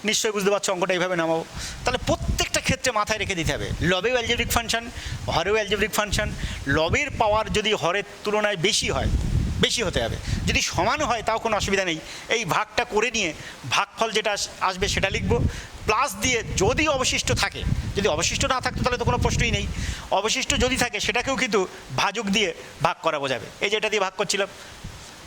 নিশ্চয়ই বুঝতে পারছো অঙ্কটা এইভাবে নামাবো। তাহলে প্রত্যেকটা ক্ষেত্রে মাথায় রেখে দিতে হবে, লবেও অ্যালজেব্রিক ফাংশন, হরেও অ্যালজেব্রিক ফাংশন। লবের পাওয়ার যদি হরের তুলনায় বেশি হয়, বেশি হতে হবে। যদি সমান হয় তাও কোনো অসুবিধা নেই, এই ভাগটা করে নিয়ে ভাগফল যেটা আসবে সেটা লিখবো, প্লাস দিয়ে যদি অবশিষ্ট থাকে, যদি অবশিষ্ট না থাকতো তাহলে তো কোনো প্রশ্নই নেই, অবশিষ্ট যদি থাকে সেটাকেও কিন্তু ভাজক দিয়ে ভাগ করা বোঝাবে। এই যে এটা দিয়ে ভাগ করছিলাম।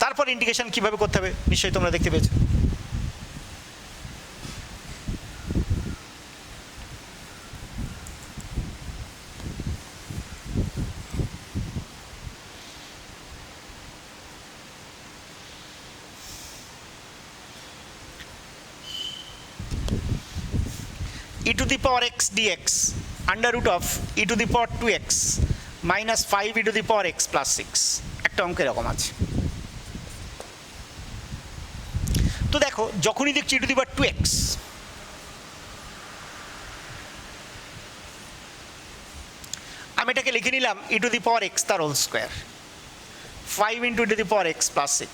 তারপর ইন্টিগ্রেশন কীভাবে করতে হবে নিশ্চয়ই তোমরা দেখতে পেয়েছো। e to the power x dx under root of e to the power 2x minus 5 e to the power x plus 6 একটা অঙ্ক এরকম আছে। তো দেখো যখনই দেখছি e to the power 2x, আমি এটাকে লিখে নিলাম e to the power x তার whole square, 5 into e to the power x plus 6।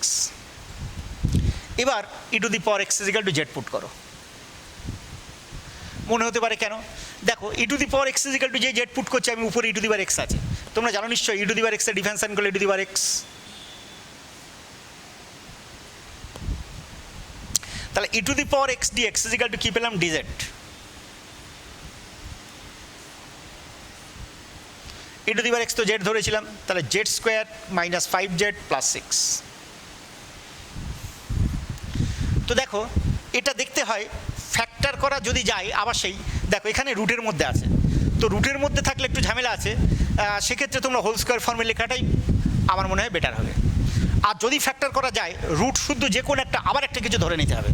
এবার e to the power x is equal to z put করো। মনে হতে পারে কেন, দেখো e to the power x is equal to যে z put করছে আমি উপরে e to the power x আছে, তোমরা জানো নিশ্চয়ই e to the power x এর ডিফারেন্সিয়েশন করলে e to the power x, তাহলে e to the power x dx is equal to কি পেলাম dz। e to the power x তো z ধরেছিলাম, তাহলে z square minus 5z plus 6। তো দেখো এটা দেখতে হয় ফ্যাক্টর করা যদি যায়, আবার সেই দেখো এখানে রুটের মধ্যে আছে, তো রুটের মধ্যে থাকলে একটু ঝামেলা আছে, সেক্ষেত্রে তোমরা হোল স্কোয়ার ফর্মে লেখাটাই আমার মনে হয় বেটার হবে। আর যদি ফ্যাক্টর করা যায় রুট শুদ্ধ যে কোনো একটা আবার একটা কিছু ধরে নিতে হবে,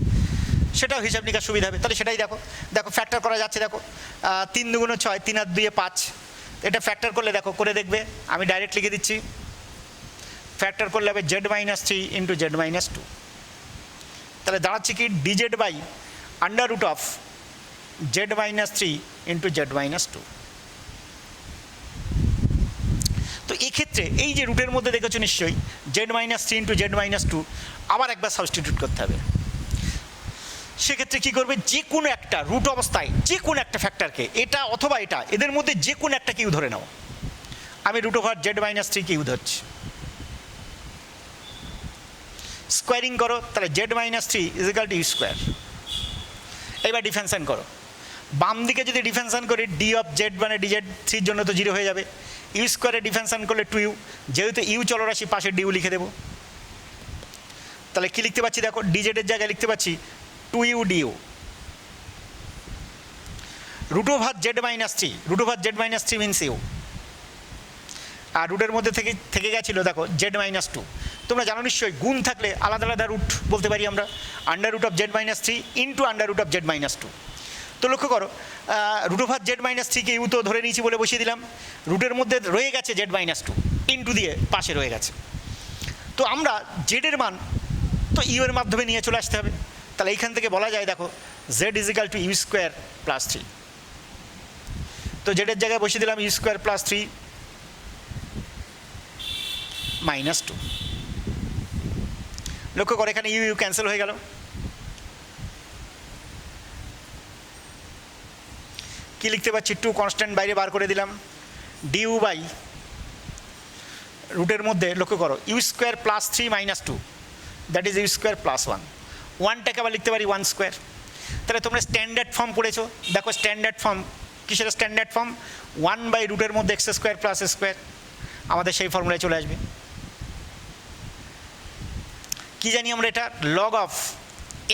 সেটাও হিসাব নিকাশ সুবিধা হবে। তাহলে সেটাই দেখো, দেখো ফ্যাক্টর করা যাচ্ছে, দেখো 3 দুগুণ 6, 3 আর 2 5, এটা ফ্যাক্টর করলে দেখো করে দেখবে, আমি ডাইরেক্ট লিখে দিচ্ছি, ফ্যাক্টর করলে হবে z minus 3 into z minus 2, তাহলে দাঁড়াচ্ছে কি dz by under root of z minus 3 into z minus 2। তো এই ক্ষেত্রে এই যে রুটের মধ্যে দেখেছো নিশ্চয়ই z minus 3 into z minus 2 আবার একবার সাবস্টিটিউট করতে হবে। সেক্ষেত্রে কী করবে, যে কোনো একটা রুট অবস্থায় যে কোনো একটা ফ্যাক্টরকে, এটা অথবা এটা, এদের মধ্যে যে কোনো একটা কিউ ধরে নাও। আমি root over z minus 3 Q ধরছি, স্কোয়ারিং করো, তাহলে z minus 3 is equal to u square. এবার ডিফারেন্সিয়েশন করো, বাম দিকে যদি ডিফারেন্সিয়েশন করি ডি অফ জেড মানে ডিজেড 3 জন্য তো 0 হয়ে যাবে, ইউ স্কোয়ারে ডিফারেন্সিয়েশন করলে 2u, যেহেতু ইউ চলরাশি পাশে ডিউ লিখে দেবো। তাহলে কী লিখতে পাচ্ছি দেখো, ডিজেডের জায়গায় লিখতে পাচ্ছি 2u du, root over Z minus 3, root over Z minus 3 means U, আর রুটের মধ্যে থেকে গেছিলো দেখো জেড মাইনাস 2। তোমরা জানো নিশ্চয়ই গুণ থাকলে আলাদা আলাদা রুট বলতে পারি আমরা, under root of Z minus 3 into under root of Z minus 2। তো লক্ষ্য করো রুট ওভার জেড মাইনাস 3কে ইউ তো ধরে নিয়েছি বলে বসিয়ে দিলাম, রুটের মধ্যে রয়ে গেছে জেড মাইনাস 2, ইন্টু দিয়ে পাশে রয়ে গেছে। তো আমরা জেডের মান তো ইউ এর মাধ্যমে নিয়ে চলে আসতে হবে, তাহলে এইখান থেকে বলা যায় দেখো z is equal to u square plus 3। তো জেডের জায়গায় বসিয়ে দিলাম ইউ স্কোয়ার প্লাস 3 মাইনাস 2। লক্ষ্য করে এখানে ইউ ইউ ক্যান্সেল হয়ে গেল, কি লিখতে পাচ্ছি 2 কনস্ট্যান্ট বাইরে বার করে দিলাম, ডিউ বাই রুটের মধ্যে লক্ষ্য করো u square plus 3 minus 2, that is u square plus 1, 1টাকে আবার লিখতে পারি 1 স্কোয়ার। তাহলে তোমরা স্ট্যান্ডার্ড ফর্ম পড়েছো, দেখো স্ট্যান্ডার্ড ফর্ম কিসের স্ট্যান্ডার্ড ফর্ম, 1 বাই রুটের মধ্যে এক্স স্কোয়ার প্লাস স্কোয়ার, আমাদের সেই ফর্মুলায় চলে আসবে। কী জানি আমরা এটা log of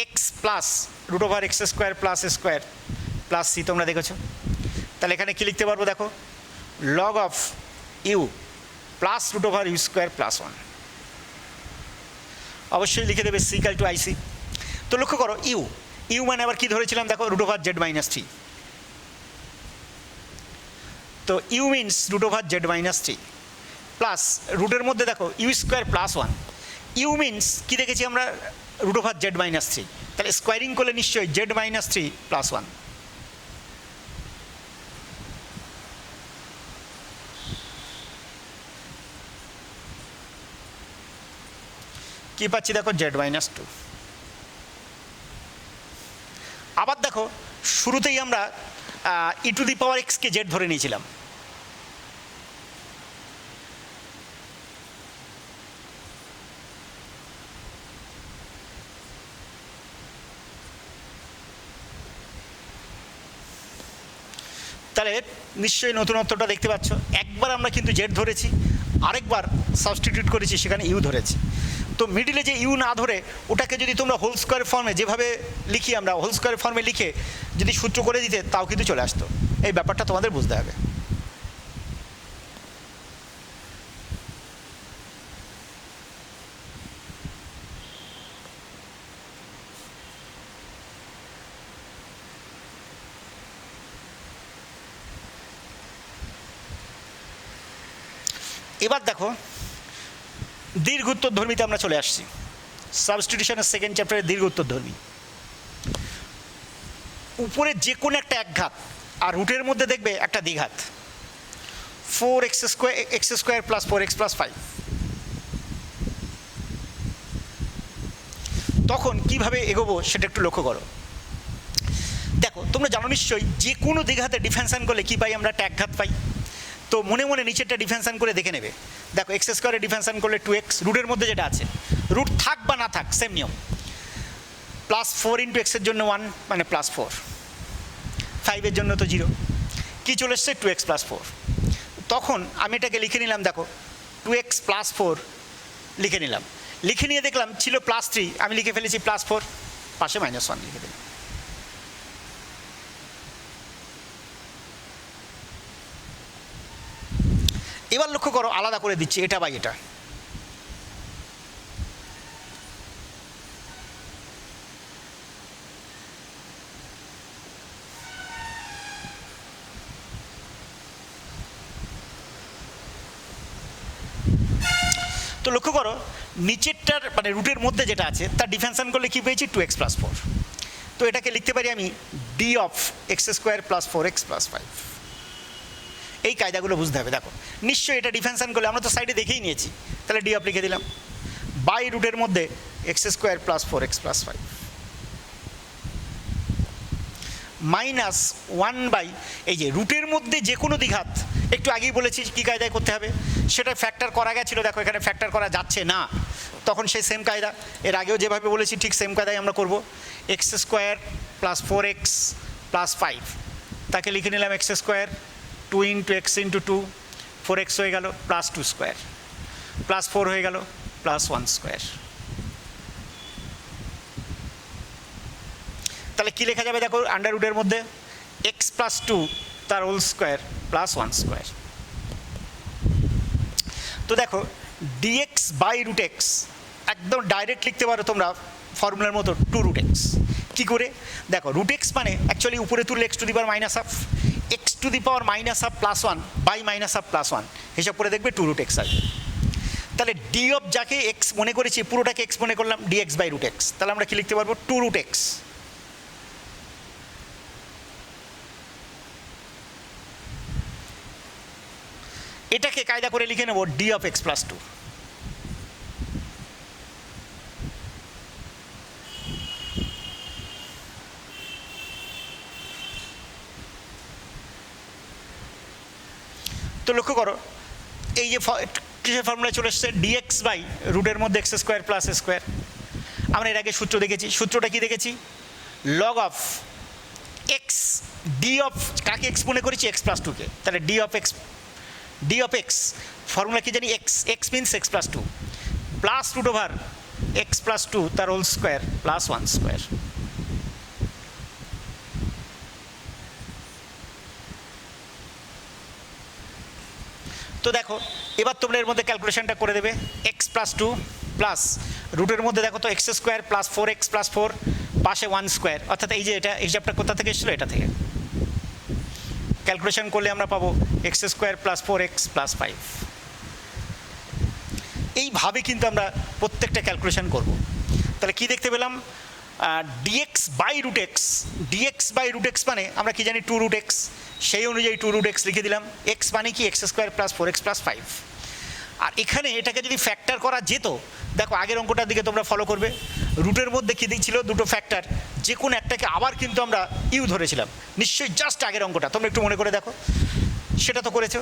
x plus root over x square plus square plus c, তোমরা দেখেছো। তাহলে এখানে কী লিখতে পারবো দেখো, log of u plus root over u square plus 1, অবশ্যই লিখে দেবে সি ইকাল টু আইসি। তো লক্ষ্য করো ইউ ইউ মানে আবার কী ধরেছিলাম দেখো রুট ওভার জেড মাইনাস 3, তো U means root over Z minus 3 plus রুটের মধ্যে দেখো U square plus 1, U means কী দেখেছি আমরা রুট ওভার জেড মাইনাস 3, তাহলে স্কোয়ারিং করলে নিশ্চয়ই জেড মাইনাস 3 প্লাস 1। কী পাচ্ছি দেখো জেড মাইনাস 2। আবার দেখো শুরুতেই আমরা ই টু দি পাওয়ার এক্সকে জেড ধরে নিয়েছিলাম, তাহলে নিশ্চয়ই নতুনত্বটা দেখতে পাচ্ছ। একবার আমরা কিন্তু জেড ধরেছি, আরেকবার সাবস্টিটিউট করেছি, সেখানে ইউ ধরেছি। তো মিডিলে যে ইউ না ধরে ওটাকে যদি তোমরা হোল স্কোয়ার ফর্মে যেভাবে লিখি, আমরা হোল স্কোয়ার ফর্মে লিখে যদি সূত্র করে দিতে, তাও কিন্তু চলে আসতো। এই ব্যাপারটা তোমাদের বুঝতে হবে। এবার দেখো দীর্ঘ উত্তরধর্মীতে আমরা চলে আসছি। সাবস্টিটিউশনের সেকেন্ড চ্যাপ্টারের দীর্ঘ উত্তরধর্মী। উপরে যে কোনো একটা একঘাত আর রুটের মধ্যে দেখবে একটা দ্বিঘাত, 4x² প্লাস 4x প্লাস 5। তখন কিভাবে এগোবো সেটা একটু লক্ষ্য করো। দেখো তোমরা জানো নিশ্চয়ই যে কোনো দ্বিঘাতে ডিফেনশন করলে কী পাই আমরা? একঘাত পাই। তো মনে মনে নিচেরটা ডিফেনশন করে দেখে নেবে। দেখো x² ডিফেনশন করলে 2x, রুটের মধ্যে যেটা আছে, রুট থাক বা না থাক সেম নিয়ম, প্লাস 4 ইন্টু এক্সের জন্য 1 মানে প্লাস 4, 5-এর জন্য তো 0, কী চলে এসছে? 2x plus 4। তখন আমি এটাকে লিখে নিলাম, দেখো 2x প্লাস 4 লিখে নিলাম। লিখে নিয়ে দেখলাম ছিল প্লাস 3, আমি লিখে ফেলেছি প্লাস 4, পাশে -1 লিখে দিলাম। এবার লক্ষ্য করো, আলাদা করে দিচ্ছি এটা বাই এটা। তো লক্ষ্য করো নিচেরটার মানে রুটের মধ্যে যেটা আছে তার ডিফেনশন করলে কী পেয়েছি? 2x plus 4। তো এটাকে লিখতে পারি আমি D of x² plus 4x plus 5। এই কায়দাগুলো বুঝতে হবে। দেখো নিশ্চয়ই এটা ডিফেনশন করলে, আমরা তো সাইডে দেখেই নিয়েছি, তাহলে ডি অফ লিখে দিলাম বাই রুটের মধ্যে x² plus 4x plus 5 minus 1 by এই যে রুটের মধ্যে যে কোনো দ্বিঘাত, একটু আগেই বলেছি কী কায়দায় করতে হবে, সেটা ফ্যাক্টর করা গেছিলো। দেখো এখানে ফ্যাক্টর করা যাচ্ছে না, তখন সেই সেম কায়দা, এর আগেও যেভাবে বলেছি ঠিক সেম কায়দায় আমরা করব। x² প্লাস 4x প্লাস 5, তাকে লিখে নিলাম x² 2 into x into 2, 4x হয়ে গেল প্লাস 2² প্লাস 4 হয়ে গেল প্লাস 1²। তাহলে কী লেখা যাবে? দেখো আন্ডার রুটের মধ্যে x প্লাস 2 তার হোল স্কোয়ার প্লাস 1²। তো দেখো dx বাই রুট এক্স একদম ডাইরেক্ট লিখতে পারো তোমরা ফর্মুলার মতো 2 রুট এক্স। কী করে? দেখো রুট এক্স মানে অ্যাকচুয়ালি উপরে তুললে x to the power minus half, x to the power minus half plus 1 by minus half plus 1, হিসাব করে দেখবে 2 রুট এক্স আসবে। তাহলে ডি অফ যাকে এক্স মনে করেছি, পুরোটাকে এক্স মনে করলাম, dx বাই রুট এক্স। তাহলে আমরা কী লিখতে পারবো? 2 রুট এক্স। এটাকে কায়দা করে লিখে নেব ডি অফ এক্স প্লাস 2। তো লক্ষ্য করো এই যে কিসের ফর্মুলা চলে এসছে? dx বাই রুটের মধ্যে x² প্লাস স্কোয়ার। আমরা এর আগে সূত্র দেখেছি। সূত্রটা কি দেখেছি? Log of X, D of কাকে এক্স মনে করেছি? এক্স প্লাস 2কে। তাহলে ডি অফ এক্স ফর্মুলা কি জানি? X means X plus 2 plus root over X plus 2 তার হোল স্কোয়ার প্লাস 1²। তো দেখো এবার তোমরা এর মধ্যে ক্যালকুলেশনটা করে দেবে। এক্স প্লাস 2 প্লাস রুটের মধ্যে দেখো তো x² প্লাস 4x প্লাস 4 পাশে 1², অর্থাৎ এই যে এটা হিসাবটা কোথা থেকে এসেছিলো? এটা থেকে ক্যালকুলেশন করলে আমরা পাবো x² প্লাস 4x প্লাস 5। এইভাবে কিন্তু আমরা প্রত্যেকটা ক্যালকুলেশন করব। তাহলে কি দেখতে পেলাম? dx by root x, dx by root x মানে আমরা কি জানি? 2 রুট এক্স। সেই অনুযায়ী 2 রুট এক্স লিখে দিলাম। এক্স মানে কি? x² plus 4x plus 5। আর এখানে এটাকে যদি ফ্যাক্টর করা যেত দেখো আগের অঙ্কটার দিকে তোমরা ফলো করবে। রুটের মধ্যে কী দিয়েছিল, দুটো ফ্যাক্টর, যে কোনো একটাকে আবার কিন্তু আমরা ইউ ধরেছিলাম, নিশ্চয়ই জাস্ট আগের অঙ্কটা তোমরা একটু মনে করে দেখো, সেটা তো করেছো।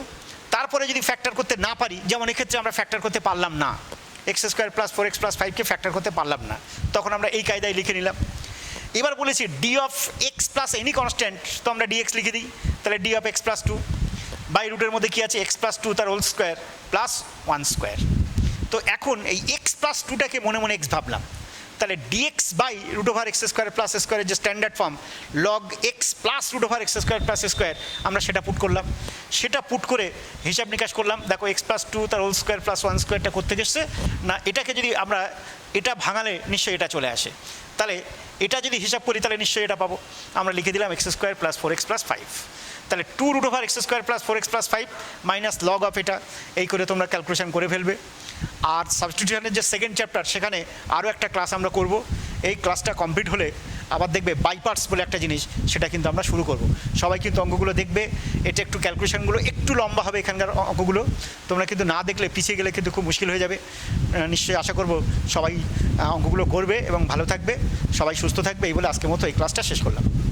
তারপরে যদি ফ্যাক্টর করতে না পারি, যেমন এক্ষেত্রে আমরা ফ্যাক্টর করতে পারলাম না, X square plus 4x plus 5কে ফ্যাক্টর করতে পারলাম না, তখন আমরা এই কায়দায় লিখে নিলাম। এবার বলেছি d of x plus any constant, তো আমরা ডিএক্স লিখে দিই, তাহলে D of x plus 2 by রুটের মধ্যে কী আছে, এক্স প্লাস 2 তার হোল স্কোয়ার প্লাস 1 স্কোয়ার। তো এখন এই এক্স প্লাস 2টাকে মনে মনে এক্স ভাবলাম, তাহলে dx by root over x square plus স্কোয়ারের যে standard form log x plus root over x square plus square, আমরা সেটা পুট করলাম। সেটা পুট করে হিসাব নিকাশ করলাম, দেখো এক্স প্লাস 2 তার হোল স্কোয়ার প্লাস 1 স্কোয়ারটা করতে এসছে না, এটাকে যদি আমরা এটা ভাঙালে নিশ্চয়ই এটা চলে আসে, তাহলে এটা যদি হিসাব করি তাহলে নিশ্চয়ই এটা পাবো। আমরা লিখে দিলাম x square plus 4x plus 5, তাহলে 2 root over x square plus 4x plus 5 minus log of এটা, এই করে তোমরা ক্যালকুলেশন করে ফেলবে। আর সাবস্টিটিউশনের যে সেকেন্ড চ্যাপ্টার, সেখানে আরও একটা ক্লাস আমরা করব। এই ক্লাসটা কমপ্লিট হলে আবার দেখবে বাই পার্টস বলে একটা জিনিস, সেটা কিন্তু আমরা শুরু করব। সবাই কিন্তু অঙ্কগুলো দেখবে, এটা একটু ক্যালকুলেশনগুলো একটু লম্বা হবে এখানকার অঙ্কগুলো, তোমরা কিন্তু না দেখলে পিছিয়ে গেলে কিন্তু খুব মুশকিল হয়ে যাবে। নিশ্চয়ই আশা করব সবাই অঙ্কগুলো করবে এবং ভালো থাকবে, সবাই সুস্থ থাকবে, এই বলে আজকের মতো এই ক্লাসটা শেষ করলাম।